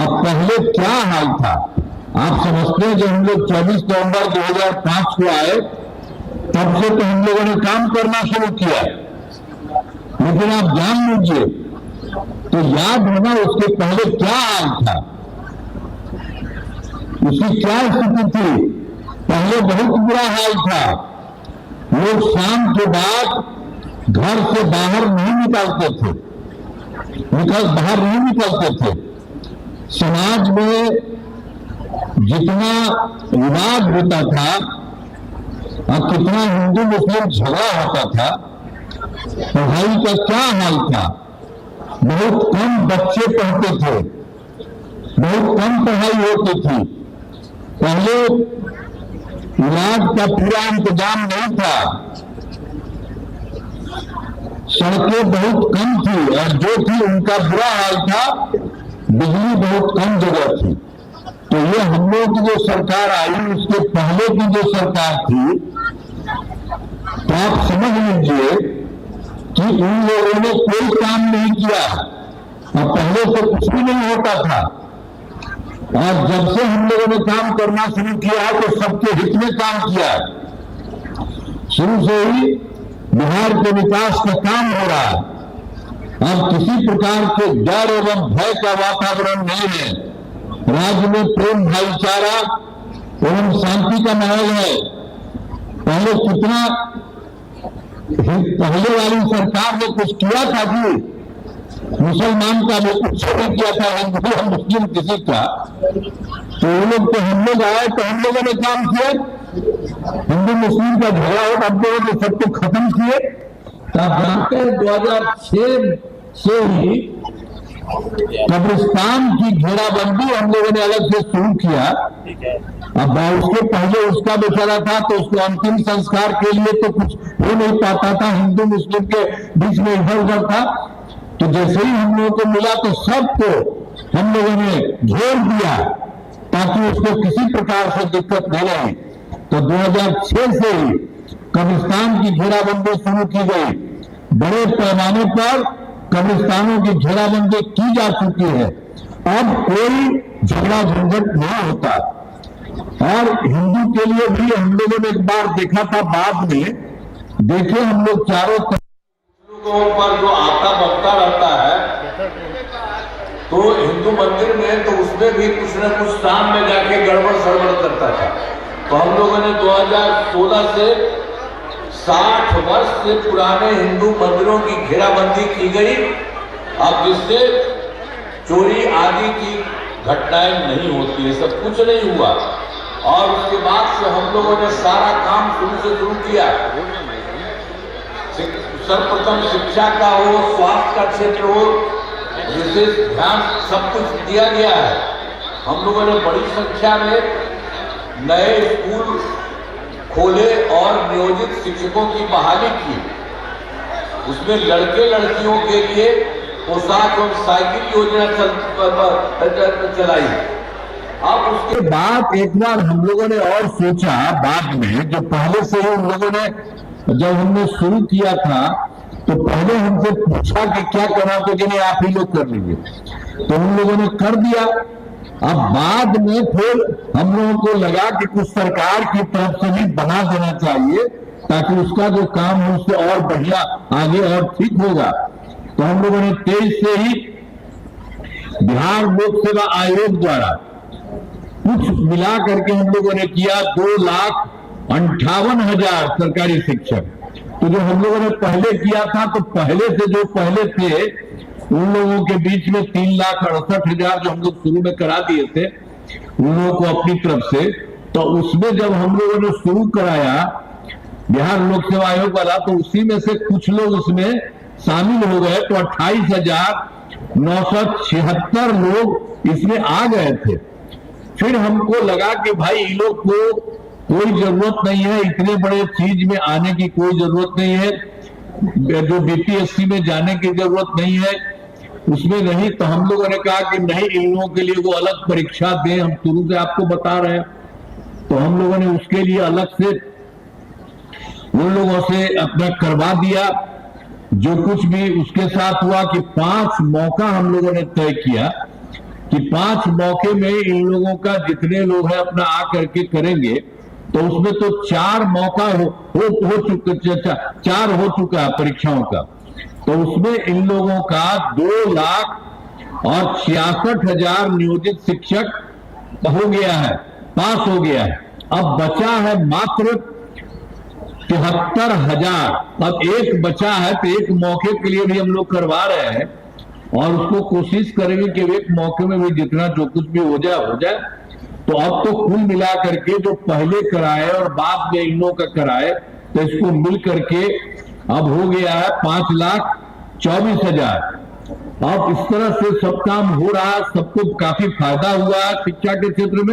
अब पहले क्या हाल था आप समझते हैं? जब हम लोग 24 नवंबर 2005 को आए तब से तो हम लोगों ने काम करना शुरू किया, लेकिन आप जान लीजिए तो याद होना उसके पहले क्या हाल था, उसकी क्या स्थिति थी। पहले बहुत बुरा हाल था, लोग शाम के बाद घर से बाहर नहीं निकलते थे, बाहर नहीं निकलते थे। समाज में जितना विवाद होता था और कितना हिंदू मुस्लिम झगड़ा होता था, पढ़ाई का क्या हाल था। बहुत कम बच्चे पढ़ते थे, बहुत कम पढ़ाई होती थी। पहले इलाज का पूरा इंतजाम नहीं था, सड़कें बहुत कम थी और जो थी उनका बुरा हाल था, बिजली बहुत कम जगह थी। तो ये हम लोग की जो सरकार आई उसके पहले की जो सरकार थी, तो आप समझ लीजिए कि उन लोगों ने कोई काम नहीं किया और पहले से कुछ भी नहीं होता था। और जब से हम लोगों ने काम करना शुरू किया है तो सबके हित में काम किया है। शुरू से ही बिहार के विकास का काम हो रहा है और किसी प्रकार के डर एवं भय का वातावरण नहीं है। राज्य में प्रेम भाईचारा एवं शांति का माहौल है। पहले कितना पहले वाली सरकार ने कुछ किया था कि मुसलमान का भी कुछ नहीं किया था, हिंदू और मुस्लिम किसी का। तो ये लोग तो हम लोग आए तो हम लोगों ने काम किया, हिंदू मुस्लिम का झगड़ा हो हम लोगों ने सबको खत्म किए। तो आप जानते हैं 2006 से ही कब्रिस्तान की घेराबंदी हम लोगों ने अलग से शुरू किया। अब उसके पहले उसका बेचारा था तो उसको अंतिम संस्कार के लिए तो कुछ हो नहीं पाता था, हिंदू मुस्लिम के बीच में इधर उधर था। तो जैसे ही हम लोगों को मिला तो सबको हम लोगों ने घेर दिया ताकि उसको किसी प्रकार से दिक्कत न रहे। तो 2006 से ही कब्रिस्तान की घेराबंदी शुरू की गई। बड़े पैमाने पर कब्रिस्तानों की घेराबंदी की जा चुकी है। अब कोई झगड़ा झंझट नहीं होता। और हिंदू के लिए भी हम लोगों ने एक बार देखा था, बाद में देखे हम लोग चारों लोगों पर जो आता बगता रहता है तो हिंदू मंदिर में तो उसमें भी कुछ न कुछ शाम में जाके गड़बड़ सड़बड़ करता था। तो हम लोगों ने 2016 से 60 वर्ष से पुराने हिंदू मंदिरों की घेराबंदी की गई। अब जिससे चोरी आदि की घटनाएं नहीं होती है, सब कुछ नहीं हुआ। और उसके बाद से हम लोगों ने सारा काम शुरू से शुरू किया। सर्वप्रथम शिक्षा का हो, स्वास्थ्य का क्षेत्र हो, विशेष ध्यान सब कुछ दिया गया है। हम लोगों ने बड़ी संख्या में नए स्कूल खोले और नियोजित शिक्षकों की बहाली की। उसमें लड़के लड़कियों के लिए पोशाक और साइकिल योजना चलाई। अब उसके बाद एक बार हम लोगों ने और सोचा, बाद में जो पहले से ही उन लोगों ने जब हमने शुरू किया था तो पहले हमसे पूछा कि क्या करना, तो कि नहीं आप ही लोग कर लीजिए, तो हम लोगों ने कर दिया। अब बाद में फिर हम लोगों को लगा कि कुछ सरकार की तरफ से भी बना देना चाहिए ताकि उसका जो काम है उससे और बढ़िया आगे और ठीक होगा। तो हम लोगों ने 23 से ही बिहार लोक सेवा आयोग द्वारा कुछ मिला करके हम लोगों ने किया 2,58,000 सरकारी शिक्षक। तो जो हम लोगों ने पहले किया था तो पहले से जो पहले थे उन लोगों के बीच में 3,68,000 जो हम लोग शुरू में करा दिए थे उन लोगों को अपनी तरफ से। तो उसमें जब हम लोगों ने शुरू कराया बिहार लोक सेवा आयोग वाला, तो उसी में से कुछ लोग उसमें शामिल हो गए। तो 28,976 लोग इसमें आ गए थे। फिर हमको लगा कि भाई इन लोग को कोई जरूरत नहीं है, इतने बड़े चीज में आने की कोई जरूरत नहीं है, जो बीपीएससी में जाने की जरूरत नहीं है उसमें नहीं। तो हम लोगों ने कहा कि नहीं, इन लोगों के लिए वो अलग परीक्षा दें, हम शुरू से आपको बता रहे हैं। तो हम लोगों ने उसके लिए अलग से उन लोगों से अपना करवा दिया। जो कुछ भी उसके साथ हुआ कि 5 मौका हम लोगों ने तय किया कि 5 मौके में इन लोगों का जितने लोग हैं अपना आ करके करेंगे, तो उसमें तो 4 मौका हो चुके, 4 हो चुका है परीक्षाओं का। तो उसमें इन लोगों का 2,66,000 नियोजित शिक्षक हो गया है, पास हो गया है। अब बचा है मात्र 73,000। अब एक बचा है, तो एक मौके के लिए भी हम लोग करवा रहे हैं और उसको कोशिश करेंगे कि एक मौके में भी जितना जो कुछ भी हो जाए। तो अब तो कुल मिला करके जो पहले कराए और बाद में इन लोगों का कराए, तो इसको मिल करके अब हो गया है 5,24,000। अब इस तरह से सब काम हो रहा है, सबको काफी फायदा हुआ है शिक्षा के क्षेत्र में।